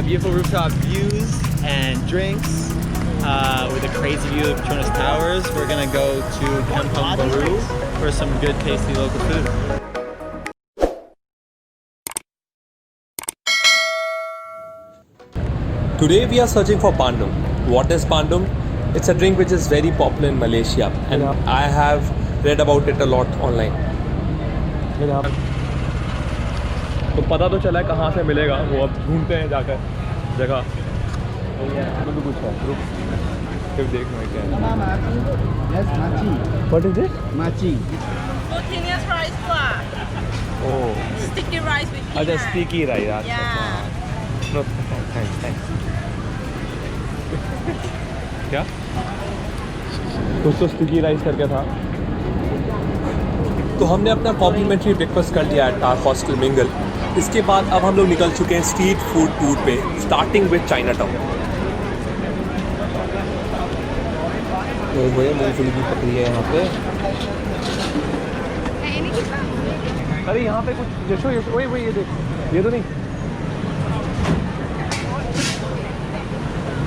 Yeah, beautiful rooftop views and drinks with a crazy view of Petronas Towers. We're gonna go to Kampong Baru for some good, tasty local food. Today we are searching for Bandung. What is Bandung? It's a drink which is very popular in Malaysia and I have read about it a lot online. तो पता तो चला है कहाँ से मिलेगा, वो अब ढूंढते हैं जाकर जगह। तो कुछ है, रुक फिर देखना क्या है। Yes, machi. What is it? Machi. Glutinous rice flour. Oh, Sticky rice with peanut. अच्छा sticky rice. Yeah. No, thanks. क्या? कुछ तो स्टिकी राइस करके था। तो हमने अपना कॉम्प्लीमेंट्री ब्रेकफास्ट कर लिया एट आवर हॉस्टल मिंगल। इसके बाद अब हम लोग निकल चुके हैं स्ट्रीट फूड टूर पे, स्टार्टिंग विद चाइना टाउन। मूंगफली भी पकड़ी है यहाँ पे। अरे यहाँ पे कुछ यशो वही ये देख, ये तो नहीं।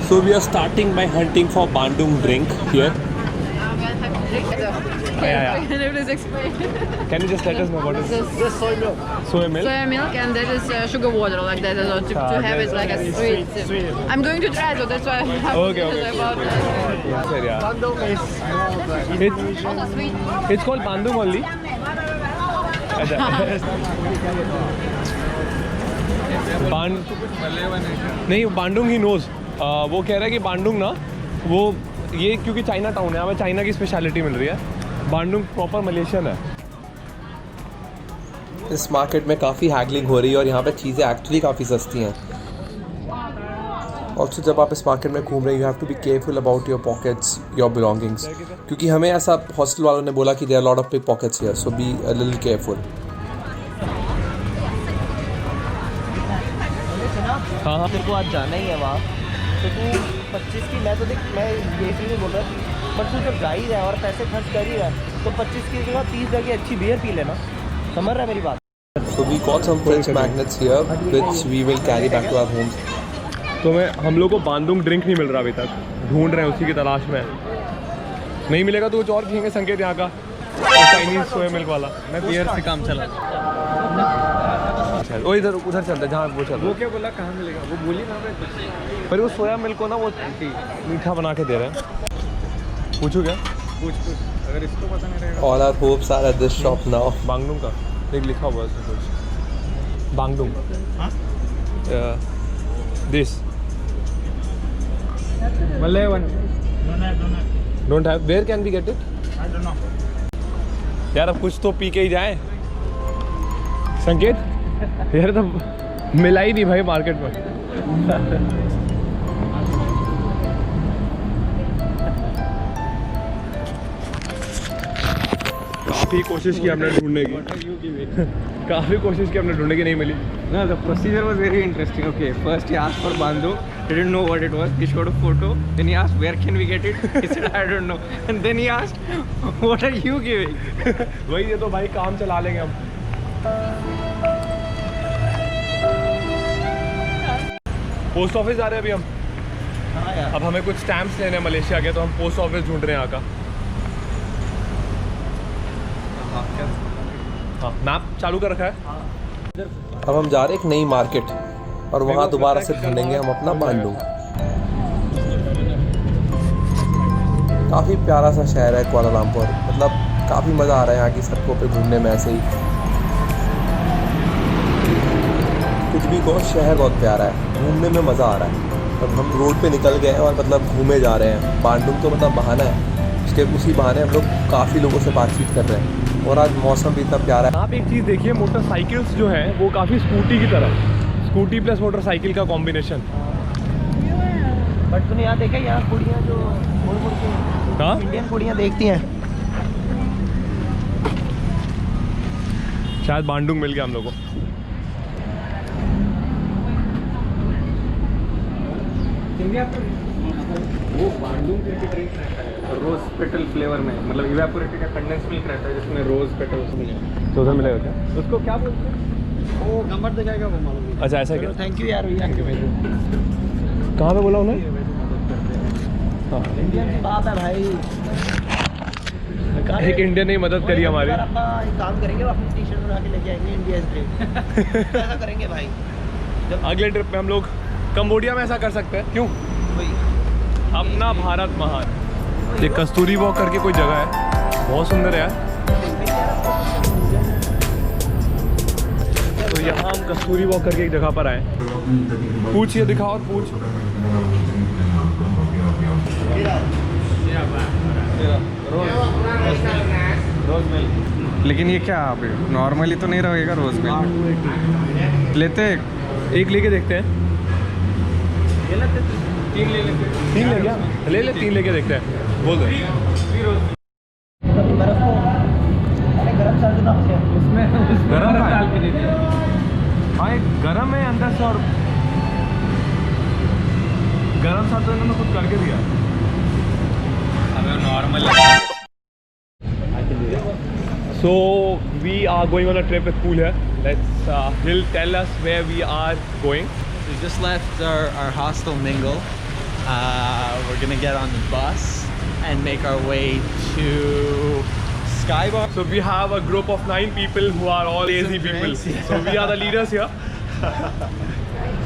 So we are starting by hunting for Bandung drink here. Yeah. Can you explain? Can you just let us know what is This is soy milk. soya milk? Soya milk and that is sugar water like that. So to have it like a sweet. I'm going to try, so that's why I have Okay. about that. Yeah, sir, yeah. Bandung is Also sweet. It's called Bandung only. नहीं, Bandung he knows. वो कह रहा है कि Bandung ना, वो ये क्योंकि चाइना टाउन है, हमें चाइना की स्पेशलिटी मिल रही है। बांडुंग प्रॉपर मलेशियन है। इस मार्केट में काफ़ी हैगलिंग हो रही है और यहाँ पे चीज़ें एक्चुअली काफ़ी सस्ती हैं। ऑल्सो जब आप इस मार्केट में घूम रहे हैं, you have to be careful about your pockets, your belongings, क्योंकि हमें ऐसा हॉस्टल वालों ने बोला कि there are lot of pick pockets here, so be a little careful. हाँ, तेरे को आज जाना ही है वहाँ, तो तू 25 की, मैं तो देख, मैं ये चीज़ नहीं बोल रहा, पर तू जब जा ही रहा है और पैसे खर्च कर ही रहा है, तो 25 की जगह 30 जाके अच्छी बियर पी लेना। समझ रहा है मेरी बात? So we got some French magnets here, which we will carry back to our homes. तो हम लोग को बांडुंग ड्रिंक नहीं मिल रहा अभी तक, ढूंढ रहे हैं, उसी की तलाश में। नहीं मिलेगा तो कुछ और पिएंगे संकेत यहाँ का, चाइनीज सोया मिल्क वाला। मैं बियर से काम चला। वो इधर उधर चलता है जहाँ वो चल रहा है। वो क्या बोला, कहाँ मिलेगा? वो बोली ना मैं। पर वो सोया मिल्क को ना वो मीठा बना के दे रहे हैं। पूछू क्या? पूछ अगर इसको पता नहीं रहेगा। All our hopes are at this shop now. बांगडुंग का देख लिखा हुआ है इसमें कुछ। बांगडुंग। हाँ? This. Malay one. Don't have. Where can we get it? I don't know. यार अब कुछ तो पी के ही जाए। संकेत यार तो मिला ही नहीं भाई मार्केट में। काफ़ी कोशिश की हमने ढूंढने की, काफ़ी कोशिश की हमने ढूंढने की, नहीं मिली। No, the procedure was very interesting. Okay, first he asked for Bandung. He didn't know what it was. He showed a photo. Then he asked, where can we get it? He said, I don't know. And then he asked, what are you giving? वही ये तो भाई काम चला लेंगे हम। Post office जा रहे हैं अभी हम। अब हमें कुछ स्टैम्प्स लेने हैं मलेशिया के, तो हम पोस्ट ऑफिस ढूंढ रहे हैं यहाँ का। हाँ, मैप चालू कर रखा है। अब हम जा रहे हैं एक नई मार्केट और वहाँ दोबारा से ढूंढेंगे हम अपना बांडुंग। काफ़ी प्यारा सा शहर है कुआलालंपुर, मतलब काफ़ी मज़ा आ रहा है यहाँ की सड़कों पे घूमने में। ऐसे ही कुछ भी कहो, शहर बहुत प्यारा है, घूमने में मज़ा आ रहा है। अब हम रोड पे निकल गए हैं और मतलब घूमे जा रहे हैं। बांडुंग तो मतलब बहाना है, उसके उसी बहाने हम लोग काफ़ी लोगों से बातचीत कर रहे हैं और आज मौसम भी इतना प्यारा है। आप एक चीज़ देखिए, मोटरसाइकिल्स जो हैं वो काफ़ी स्कूटी की तरह, स्कूटी प्लस मोटरसाइकिल का कॉम्बिनेशन। बट तूने यहाँ देखा, यहाँ कुड़ियाँ जो मुड़ मुड़ के हाँ, इंडियन कुड़ियाँ देखती हैं। शायद बांडुंग मिल गया हम लोग को। वो बांडुंग करके ड्रिंक रहता है, रोज पेटल फ्लेवर में, मतलब इवेपोरेटेड का कंडेंस मिल्क रहता है जिसमें रोज पेटल्स मिले। तो उधर मिलेगा क्या? उसको क्या बोलते हैं? वो नंबर दिखाएगा वो मालूम। अच्छा ऐसा क्या? थैंक यू यार भैया। कहाँ पे बोला उन्हें? हाँ इंडियन की बात है भाई। एक इंडियन ने मदद करी हमारी। अपना एक काम करेंगे, अपनी टी शर्ट बना के लेके आएंगे इंडिया से। ऐसा करेंगे भाई। अगले ट्रिप में हम लोग कंबोडिया में ऐसा कर सकते हैं, क्यों? अपना भारत महान। ये कस्तूरी वॉक करके कोई जगह है, बहुत सुंदर है यार। तो यहाँ हम कस्तूरी वॉक करके एक जगह पर आए। पूछ ये दिखाओ और पूछ। रोज मिल्क। लेकिन ये क्या आप नॉर्मली तो नहीं रहेगा रोज मिल्क। लेते एक लेके देखते हैं। तीन ले लेते। तीन ले क्या? ले ले, तीन लेके देखते हैं। बोल दो। गरम सर्द ना उसमें गरम का डाल के देते। हाँ एक गरम है अंदर से, और गरम सा तो इन्होंने खुद करके दिया। अगर normal So we are going on a trip with Pool here. Let's he'll tell us where we are going. We just left our hostel mingle. We're gonna get on the bus and make our way to Skybar. So we have a group of 9 people who are all lazy people. drinks, yeah. So we are the leaders here.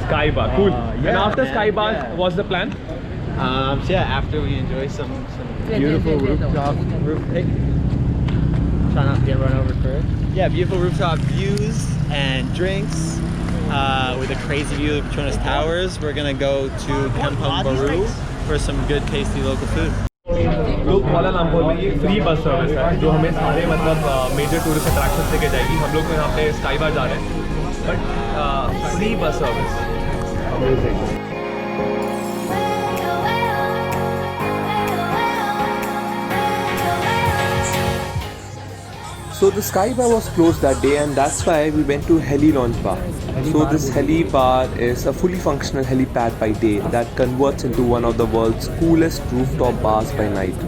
Sky bar, cool. And after man, Sky bar, yeah. what's the plan? So yeah, after we enjoy some beautiful rooftop try not to get run over for it. Yeah, beautiful rooftop views and drinks with a crazy view of Petronas Towers. We're gonna go to Kampong Baru for some good tasty local food. लोग कोलालंपुर में ये free bus service है जो हमें सारे मतलब major tourist attraction लेके जाएगी। हम लोग तो यहाँ पे स्काई बार जा रहे हैं, but free bus service. So the Sky Bar was closed that day, and that's why we went to Heli Lounge Bar. So this Heli Bar is a fully functional helipad by day that converts into one of the world's coolest rooftop bars by night.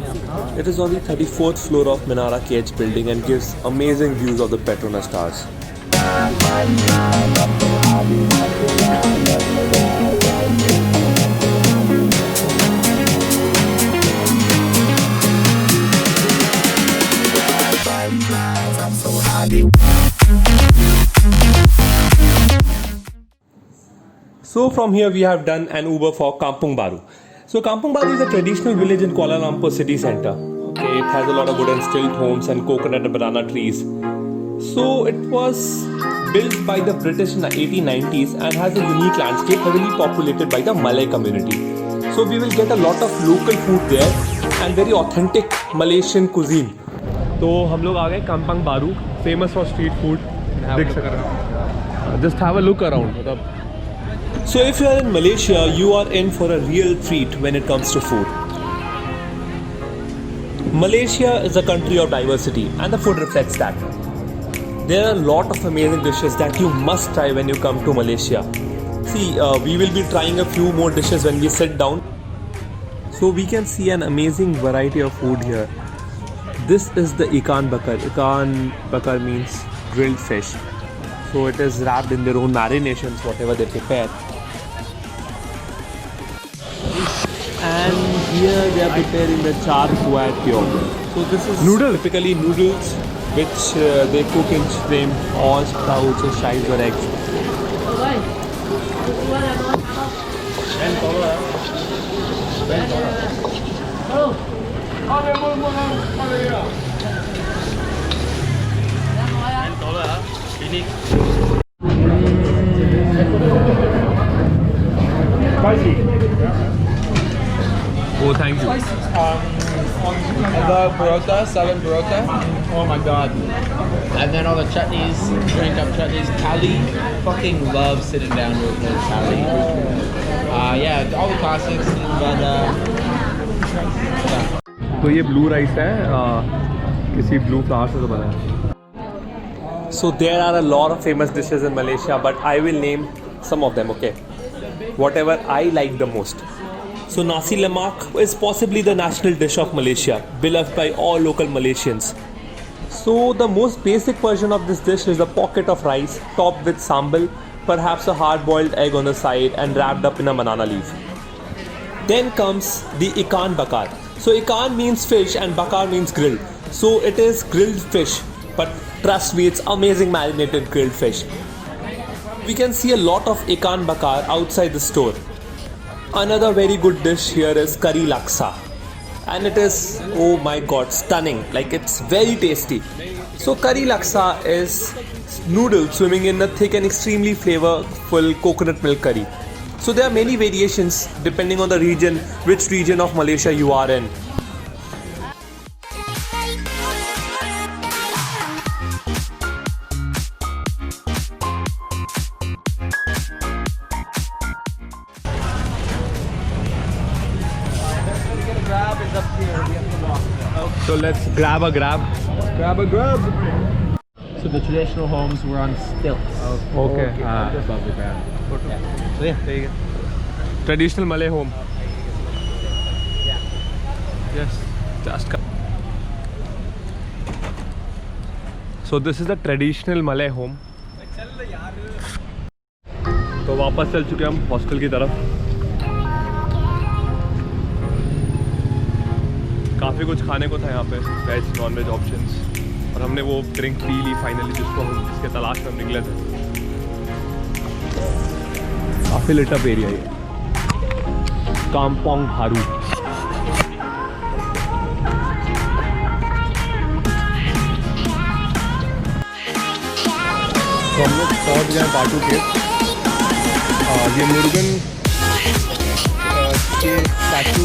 It is on the 34th floor of Minara KH building and gives amazing views of the Petronas Towers. So from here we have done an Uber for Kampong Baru. So Kampong Baru is a traditional village in Kuala Lumpur city centre. Okay, it has a lot of wooden stilt homes and coconut and banana trees. So it was built by the British in the 1890s and has a unique landscape heavily populated by the Malay community. So we will get a lot of local food there and very authentic Malaysian cuisine. तो हम लोग आ गए काम्पंग बारू, famous for street food. देख सकते हैं, just have a look around. मतलब So if you are in Malaysia, you are in for a real treat when it comes to food. Malaysia is a country of diversity and the food reflects that. There are a lot of amazing dishes that you must try when you come to Malaysia. See, we will be trying a few more dishes when we sit down. So we can see an amazing variety of food here. This is the ikan bakar. Ikan bakar means grilled fish. So it is wrapped in their own marinations, whatever they prepare. And here they are preparing the char kuat pure. So this is Noodle? typically noodles which they cook in shrimp, or sprouts, or shies or eggs. Oh, thank you. The parota, southern parota. Oh my god. And then all the chutneys, drink up chutneys. Kali fucking loves sitting down with Kali. Yeah, all the classics, but yeah. तो ये blue rice है, किसी blue flower से तो बना है। So there are a lot of famous dishes in Malaysia, but I will name some of them, okay? Whatever I like the most. So nasi lemak is possibly the national dish of Malaysia, beloved by all local Malaysians. So the most basic version of this dish is a pocket of rice topped with sambal, perhaps a hard-boiled egg on the side and wrapped up in a banana leaf. Then comes the ikan bakar. So ikan means fish and bakar means grilled. So it is grilled fish, but trust me, it's amazing marinated grilled fish. We can see a lot of ikan bakar outside the store. Another very good dish here is curry laksa. And it is, oh my god, stunning. Like, it's very tasty. So curry laksa is noodles swimming in a thick and extremely flavorful coconut milk curry. So there are many variations depending on the region, which region of Malaysia you are in. So let's grab a grab. So the traditional homes were on stilts. Okay. Above the ground. So yeah, there you go. Traditional Malay home. Yes, just come. So this is the traditional Malay home. तो वापस चल चुके हम hostel की तरफ. काफ़ी कुछ खाने को था यहाँ पे, वेज नॉन वेज ऑप्शंस, और हमने वो ड्रिंक पी ली फाइनली जिसके तलाश में हम निकले थे. काफ़ी लिटअप एरिया ये कामपोंग हारू. तो हम लोग पहुँच गए बाटू के. ये मुर्गन के स्टैचू